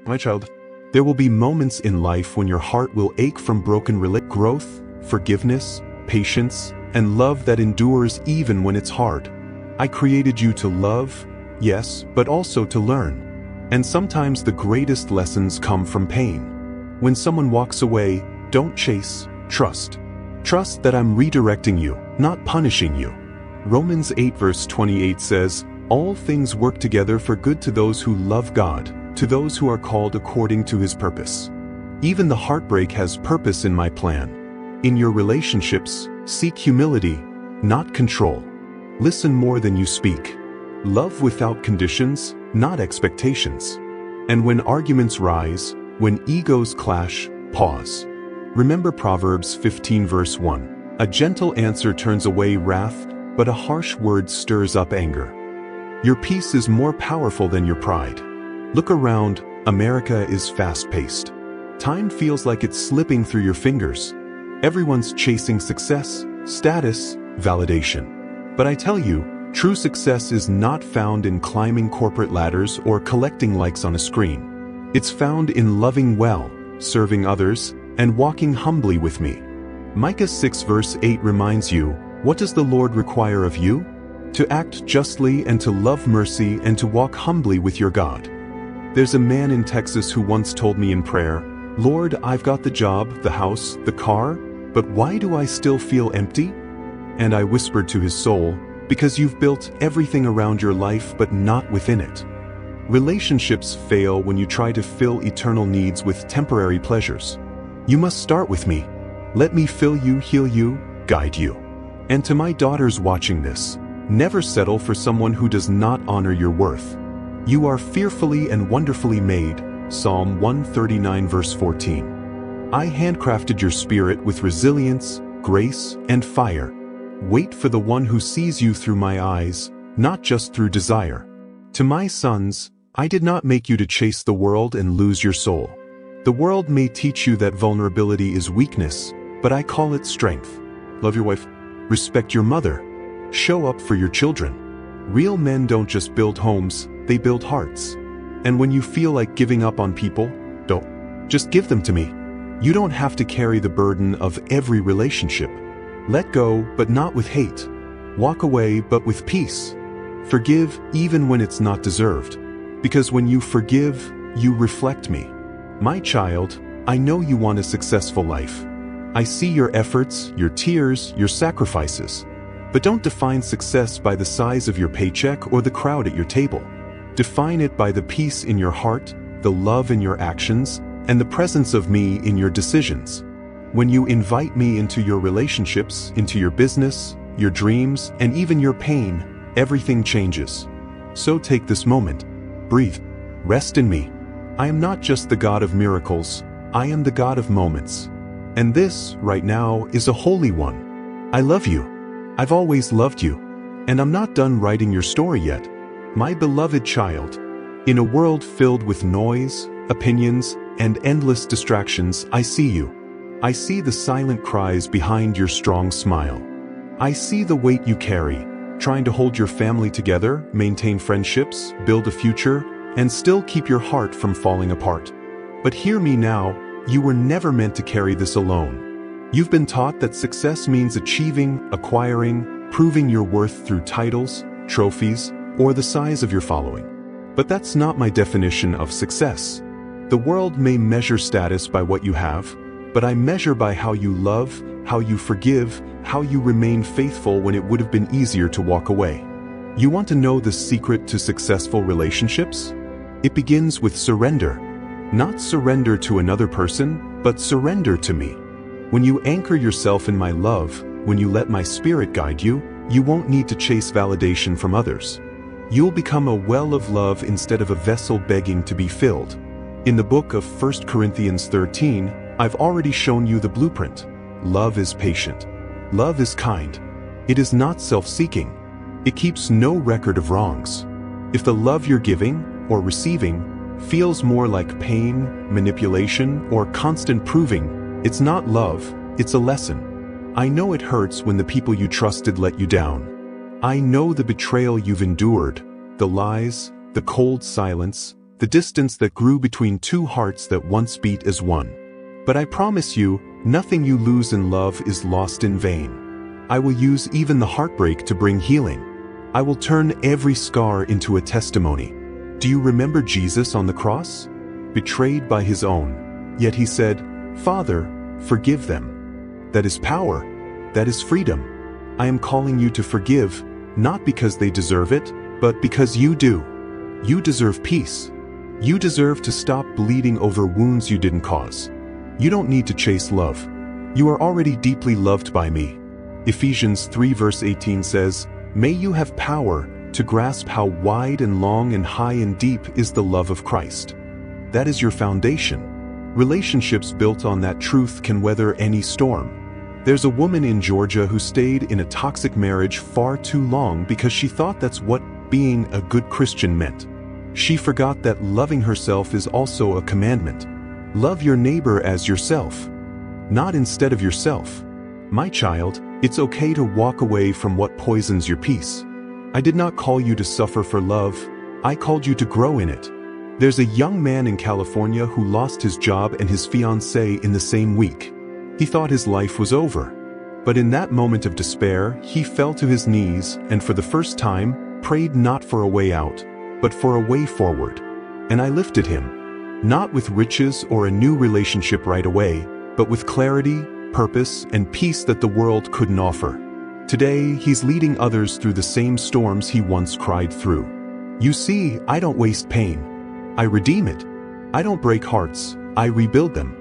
My child, there will be moments in life when your heart will ache from broken growth, forgiveness, patience, and love that endures even when it's hard. I created you to love, yes, but also to learn. And sometimes the greatest lessons come from pain. When someone walks away, don't chase, trust. Trust that I'm redirecting you, not punishing you. Romans 8 verse 28 says, "All things work together for good to those who love God, to those who are called according to His purpose." Even the heartbreak has purpose in my plan. In your relationships, seek humility, not control. Listen more than you speak. Love without conditions, not expectations. And when arguments rise, when egos clash, pause. Remember Proverbs 15 verse 1. A gentle answer turns away wrath, but a harsh word stirs up anger. Your peace is more powerful than your pride. Look around, America is fast-paced. Time feels like it's slipping through your fingers. Everyone's chasing success, status, validation. But I tell you, true success is not found in climbing corporate ladders or collecting likes on a screen. It's found in loving well, serving others, and walking humbly with me. Micah 6 verse 8 reminds you, what does the Lord require of you? To act justly and to love mercy and to walk humbly with your God. There's a man in Texas who once told me in prayer, "Lord, I've got the job, the house, the car, but why do I still feel empty?" And I whispered to his soul, because you've built everything around your life but not within it. Relationships fail when you try to fill eternal needs with temporary pleasures. You must start with me. Let me fill you, heal you, guide you. And to my daughters watching this, never settle for someone who does not honor your worth. You are fearfully and wonderfully made, Psalm 139 verse 14. I handcrafted your spirit with resilience, grace, and fire. Wait for the one who sees you through my eyes, not just through desire. To my sons, I did not make you to chase the world and lose your soul. The world may teach you that vulnerability is weakness, but I call it strength. Love your wife. Respect your mother. Show up for your children. Real men don't just build homes, they build hearts. And when you feel like giving up on people, don't. Just give them to me. You don't have to carry the burden of every relationship. Let go, but not with hate. Walk away, but with peace. Forgive even when it's not deserved. Because when you forgive, you reflect me. My child, I know you want a successful life. I see your efforts, your tears, your sacrifices. But don't define success by the size of your paycheck or the crowd at your table. Define it by the peace in your heart, the love in your actions, and the presence of me in your decisions. When you invite me into your relationships, into your business, your dreams, and even your pain, everything changes. So take this moment. Breathe. Rest in me. I am not just the God of miracles, I am the God of moments. And this, right now, is a holy one. I love you. I've always loved you. And I'm not done writing your story yet. My beloved child, in a world filled with noise, opinions, and endless distractions, I see you. I see the silent cries behind your strong smile. I see the weight you carry, trying to hold your family together, maintain friendships, build a future, and still keep your heart from falling apart. But hear me now, you were never meant to carry this alone. You've been taught that success means achieving, acquiring, proving your worth through titles, trophies, or the size of your following. But that's not my definition of success. The world may measure status by what you have, but I measure by how you love, how you forgive, how you remain faithful when it would have been easier to walk away. You want to know the secret to successful relationships? It begins with surrender. Not surrender to another person, but surrender to me. When you anchor yourself in my love, when you let my spirit guide you, you won't need to chase validation from others. You'll become a well of love instead of a vessel begging to be filled. In the book of 1 Corinthians 13, I've already shown you the blueprint. Love is patient. Love is kind. It is not self-seeking. It keeps no record of wrongs. If the love you're giving, or receiving, feels more like pain, manipulation, or constant proving, it's not love, it's a lesson. I know it hurts when the people you trusted let you down. I know the betrayal you've endured, the lies, the cold silence, the distance that grew between two hearts that once beat as one. But I promise you, nothing you lose in love is lost in vain. I will use even the heartbreak to bring healing. I will turn every scar into a testimony. Do you remember Jesus on the cross? Betrayed by his own. Yet he said, "Father, forgive them." That is power. That is freedom. I am calling you to forgive, not because they deserve it, but because you do. You deserve peace. You deserve to stop bleeding over wounds you didn't cause. You don't need to chase love. You are already deeply loved by me. Ephesians 3 verse 18 says, "May you have power to grasp how wide and long and high and deep is the love of Christ." That is your foundation. Relationships built on that truth can weather any storm. There's a woman in Georgia who stayed in a toxic marriage far too long because she thought that's what being a good Christian meant. She forgot that loving herself is also a commandment. Love your neighbor as yourself, not instead of yourself. My child, it's okay to walk away from what poisons your peace. I did not call you to suffer for love. I called you to grow in it. There's a young man in California who lost his job and his fiancée in the same week. He thought his life was over. But in that moment of despair, he fell to his knees and for the first time, prayed not for a way out, but for a way forward. And I lifted him. Not with riches or a new relationship right away, but with clarity, purpose, and peace that the world couldn't offer. Today, he's leading others through the same storms he once cried through. You see, I don't waste pain. I redeem it. I don't break hearts, I rebuild them.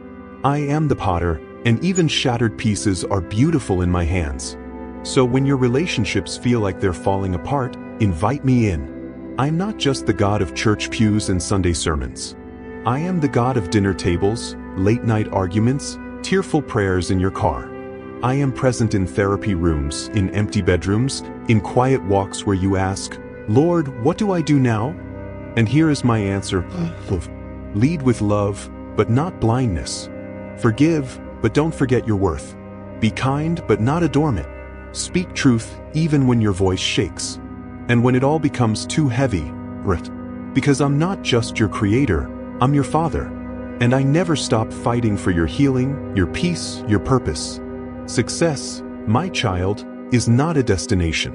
I am the potter, and even shattered pieces are beautiful in my hands. So when your relationships feel like they're falling apart, invite me in. I'm not just the God of church pews and Sunday sermons. I am the God of dinner tables, late-night arguments, tearful prayers in your car. I am present in therapy rooms, in empty bedrooms, in quiet walks where you ask, "Lord, what do I do now?" And here is my answer. Lead with love, but not blindness. Forgive, but don't forget your worth. Be kind, but not a doormat. Speak truth, even when your voice shakes. And when it all becomes too heavy, because I'm not just your creator, I'm your father. And I never stop fighting for your healing, your peace, your purpose. Success, my child, is not a destination.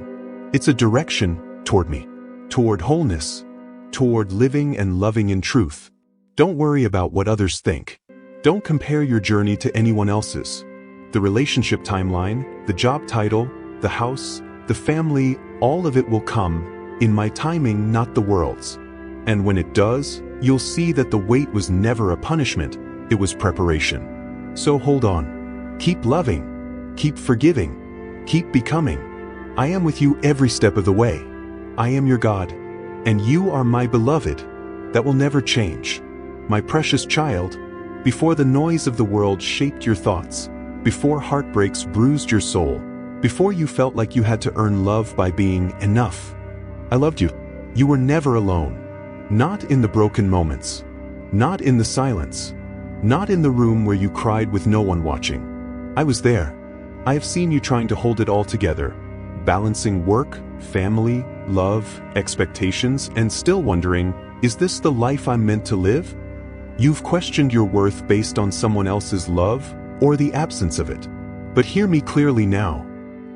It's a direction toward me, toward wholeness, toward living and loving in truth. Don't worry about what others think. Don't compare your journey to anyone else's. The relationship timeline, the job title, the house, the family, all of it will come, in my timing, not the world's. And when it does, you'll see that the wait was never a punishment, it was preparation. So hold on. Keep loving. Keep forgiving. Keep becoming. I am with you every step of the way. I am your God. And you are my beloved. That will never change. My precious child, before the noise of the world shaped your thoughts, before heartbreaks bruised your soul, before you felt like you had to earn love by being enough, I loved you. You were never alone. Not in the broken moments. Not in the silence. Not in the room where you cried with no one watching. I was there. I have seen you trying to hold it all together, balancing work, family, love, expectations, and still wondering, is this the life I'm meant to live? You've questioned your worth based on someone else's love or the absence of it. But hear me clearly now.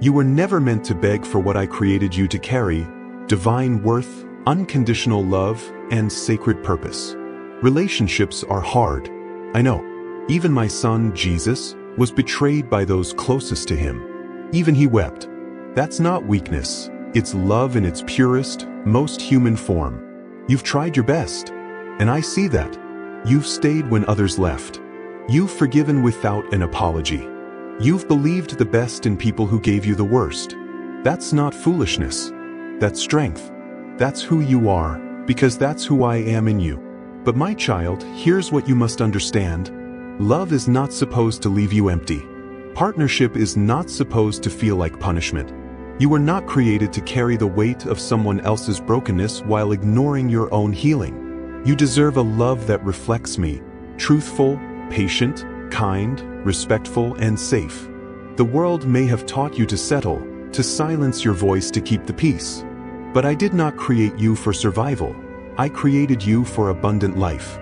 You were never meant to beg for what I created you to carry: divine worth, unconditional love, and sacred purpose. Relationships are hard. I know. Even my son, Jesus, was betrayed by those closest to him. Even he wept. That's not weakness. It's love in its purest, most human form. You've tried your best, and I see that. You've stayed when others left. You've forgiven without an apology. You've believed the best in people who gave you the worst. That's not foolishness. That's strength. That's who you are, because that's who I am in you. But my child, here's what you must understand. Love is not supposed to leave you empty. Partnership is not supposed to feel like punishment. You were not created to carry the weight of someone else's brokenness while ignoring your own healing. You deserve a love that reflects me, truthful, patient, kind, respectful, and safe. The world may have taught you to settle, to silence your voice to keep the peace. But I did not create you for survival. I created you for abundant life.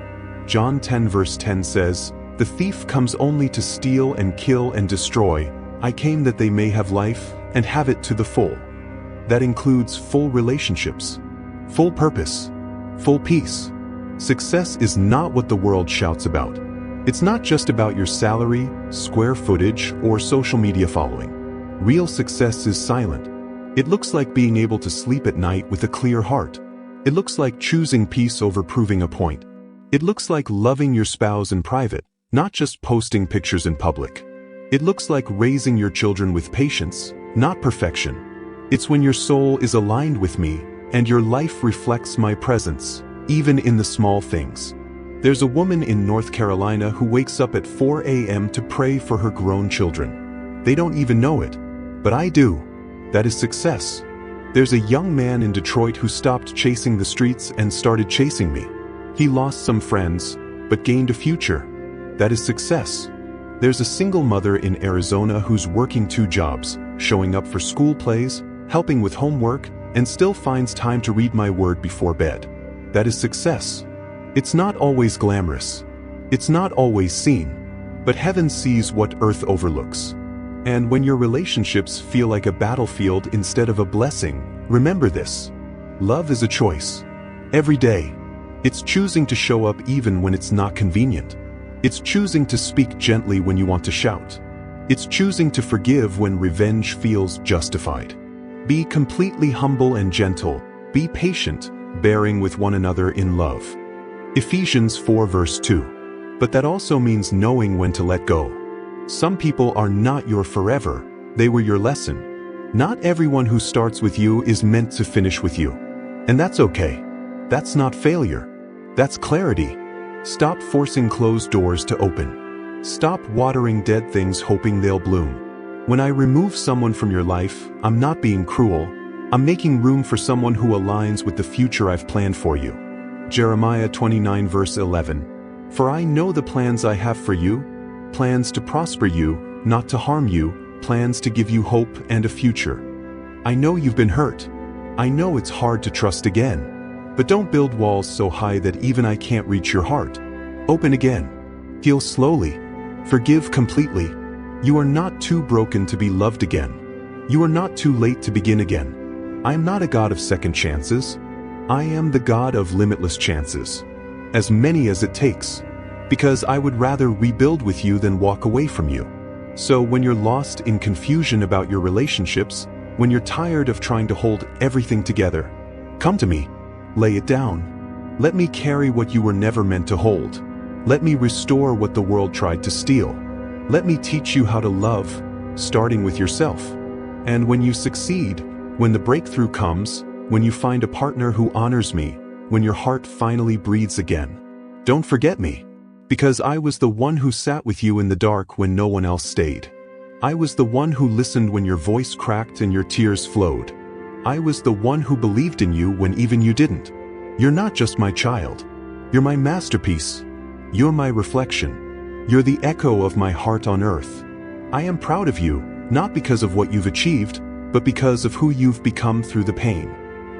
John 10 verse 10 says, "The thief comes only to steal and kill and destroy. I came that they may have life and have it to the full." That includes full relationships, full purpose, full peace. Success is not what the world shouts about. It's not just about your salary, square footage, or social media following. Real success is silent. It looks like being able to sleep at night with a clear heart. It looks like choosing peace over proving a point. It looks like loving your spouse in private, not just posting pictures in public. It looks like raising your children with patience, not perfection. It's when your soul is aligned with me, and your life reflects my presence, even in the small things. There's a woman in North Carolina who wakes up at 4 a.m. to pray for her grown children. They don't even know it, but I do. That is success. There's a young man in Detroit who stopped chasing the streets and started chasing me. He lost some friends, but gained a future. That is success. There's a single mother in Arizona who's working 2 jobs, showing up for school plays, helping with homework, and still finds time to read my word before bed. That is success. It's not always glamorous. It's not always seen. But heaven sees what earth overlooks. And when your relationships feel like a battlefield instead of a blessing, remember this. Love is a choice. Every day. It's choosing to show up even when it's not convenient. It's choosing to speak gently when you want to shout. It's choosing to forgive when revenge feels justified. Be completely humble and gentle. Be patient, bearing with one another in love. Ephesians 4 verse 2. But that also means knowing when to let go. Some people are not your forever. They were your lesson. Not everyone who starts with you is meant to finish with you. And that's okay. That's not failure. That's clarity. Stop forcing closed doors to open. Stop watering dead things hoping they'll bloom. When I remove someone from your life, I'm not being cruel. I'm making room for someone who aligns with the future I've planned for you. Jeremiah 29 verse 11. For I know the plans I have for you, plans to prosper you, not to harm you, plans to give you hope and a future. I know you've been hurt. I know it's hard to trust again. But don't build walls so high that even I can't reach your heart. Open again. Heal slowly. Forgive completely. You are not too broken to be loved again. You are not too late to begin again. I am not a God of second chances. I am the God of limitless chances. As many as it takes. Because I would rather rebuild with you than walk away from you. So when you're lost in confusion about your relationships, when you're tired of trying to hold everything together, come to me. Lay it down. Let me carry what you were never meant to hold. Let me restore what the world tried to steal. Let me teach you how to love, starting with yourself. And when you succeed, when the breakthrough comes, when you find a partner who honors me, when your heart finally breathes again, don't forget me. Because I was the one who sat with you in the dark when no one else stayed. I was the one who listened when your voice cracked and your tears flowed. I was the one who believed in you when even you didn't. You're not just my child. You're my masterpiece. You're my reflection. You're the echo of my heart on earth. I am proud of you, not because of what you've achieved, but because of who you've become through the pain.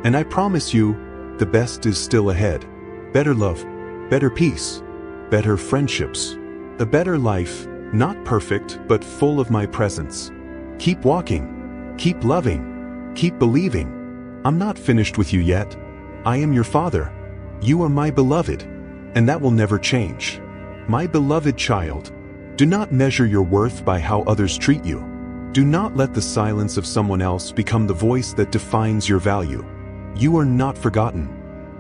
And I promise you, the best is still ahead. Better love, better peace, better friendships, a better life, not perfect, but full of my presence. Keep walking, keep loving, keep believing. I'm not finished with you yet. I am your father. You are my beloved, and that will never change. My beloved child, do not measure your worth by how others treat you. Do not let the silence of someone else become the voice that defines your value. You are not forgotten.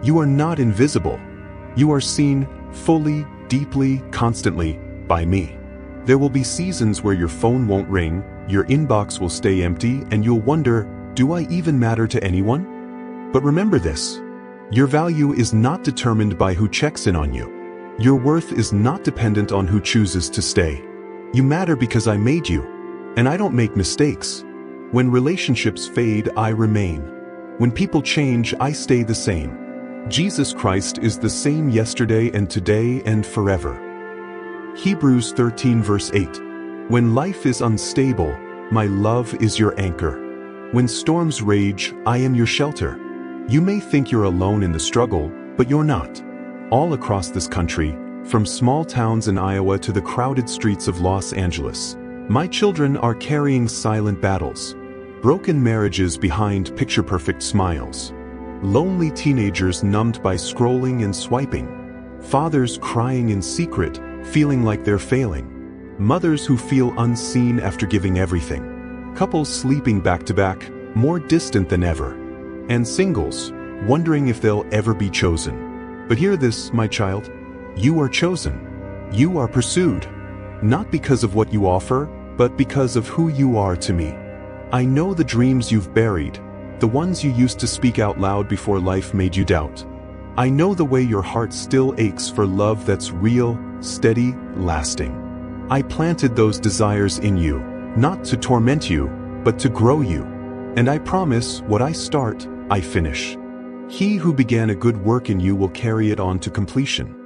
You are not invisible. You are seen fully, deeply, constantly by me. There will be seasons where your phone won't ring, your inbox will stay empty, and you'll wonder, do I even matter to anyone? But remember this. Your value is not determined by who checks in on you. Your worth is not dependent on who chooses to stay. You matter because I made you. And I don't make mistakes. When relationships fade, I remain. When people change, I stay the same. Jesus Christ is the same yesterday and today and forever. Hebrews 13 verse 8. When life is unstable, my love is your anchor. When storms rage, I am your shelter. You may think you're alone in the struggle, But you're not. All across this country, from small towns in Iowa to the crowded streets of Los Angeles, my children are carrying silent battles. Broken marriages behind picture-perfect smiles. Lonely teenagers numbed by scrolling and swiping. Fathers crying in secret, feeling like they're failing. Mothers who feel unseen after giving everything. Couples sleeping back-to-back, more distant than ever. And singles, wondering if they'll ever be chosen. But hear this, my child. You are chosen. You are pursued. Not because of what you offer, but because of who you are to me. I know the dreams you've buried, the ones you used to speak out loud before life made you doubt. I know the way your heart still aches for love that's real, steady, lasting. I planted those desires in you, not to torment you, but to grow you. And I promise, what I start, I finish. He who began a good work in you will carry it on to completion.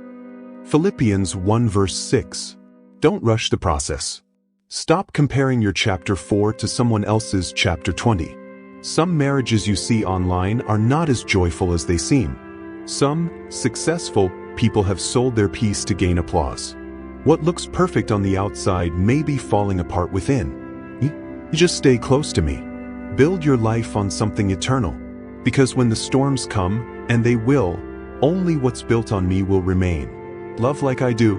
Philippians 1 verse 6. Don't rush the process. Stop comparing your chapter 4 to someone else's chapter 20. Some marriages you see online are not as joyful as they seem. Some successful people have sold their peace to gain applause. What looks perfect on the outside may be falling apart within. You just stay close to me. Build your life on something eternal. Because when the storms come, and they will, only what's built on me will remain. Love like I do,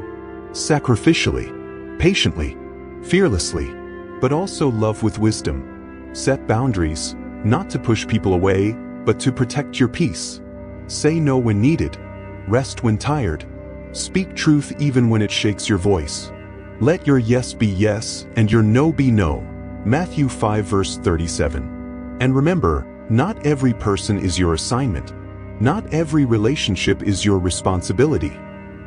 sacrificially, patiently, fearlessly, but also love with wisdom. Set boundaries, not to push people away, but to protect your peace. Say no when needed, rest when tired. Speak truth even when it shakes your voice. Let your yes be yes and your no be no. Matthew 5 verse 37. And remember, not every person is your assignment. Not every relationship is your responsibility.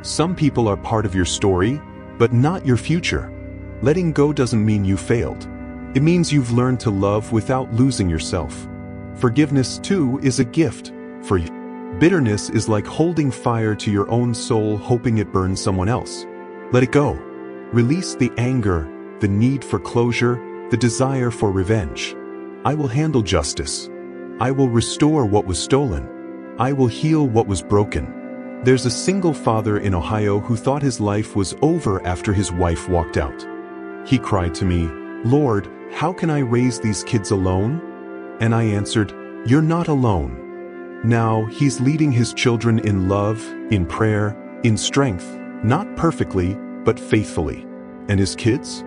Some people are part of your story, but not your future. Letting go doesn't mean you failed. It means you've learned to love without losing yourself. Forgiveness, too, is a gift for you. Bitterness is like holding fire to your own soul, hoping it burns someone else. Let it go. Release the anger, the need for closure, the desire for revenge. I will handle justice. I will restore what was stolen. I will heal what was broken. There's a single father in Ohio who thought his life was over after his wife walked out. He cried to me, "Lord, how can I raise these kids alone?" And I answered, "You're not alone." Now he's leading his children in love, in prayer, in strength, not perfectly, but faithfully. And his kids?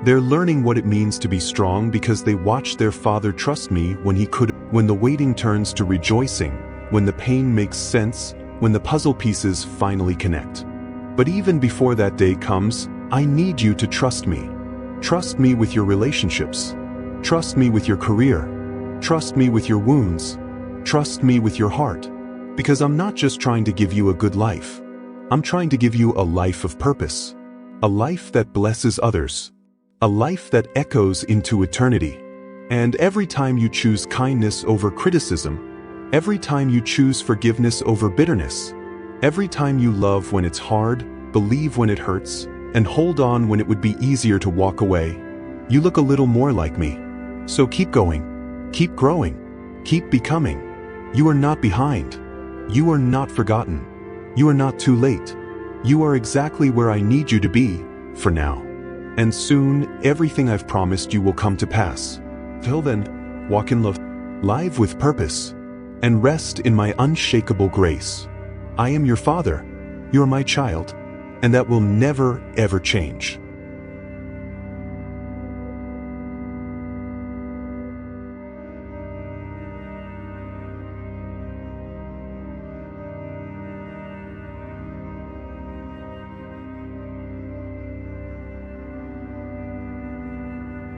They're learning what it means to be strong because they watched their father trust me when he could. When the waiting turns to rejoicing, when the pain makes sense, when the puzzle pieces finally connect. But even before that day comes, I need you to trust me. Trust me with your relationships. Trust me with your career. Trust me with your wounds. Trust me with your heart. Because I'm not just trying to give you a good life. I'm trying to give you a life of purpose. A life that blesses others. A life that echoes into eternity. And every time you choose kindness over criticism, every time you choose forgiveness over bitterness, every time you love when it's hard, believe when it hurts, and hold on when it would be easier to walk away, you look a little more like me. So keep going, keep growing, keep becoming. You are not behind. You are not forgotten. You are not too late. You are exactly where I need you to be, for now. And soon, everything I've promised you will come to pass. Till then, walk in love, live with purpose, and rest in my unshakable grace. I am your father, you're my child, and that will never, ever change.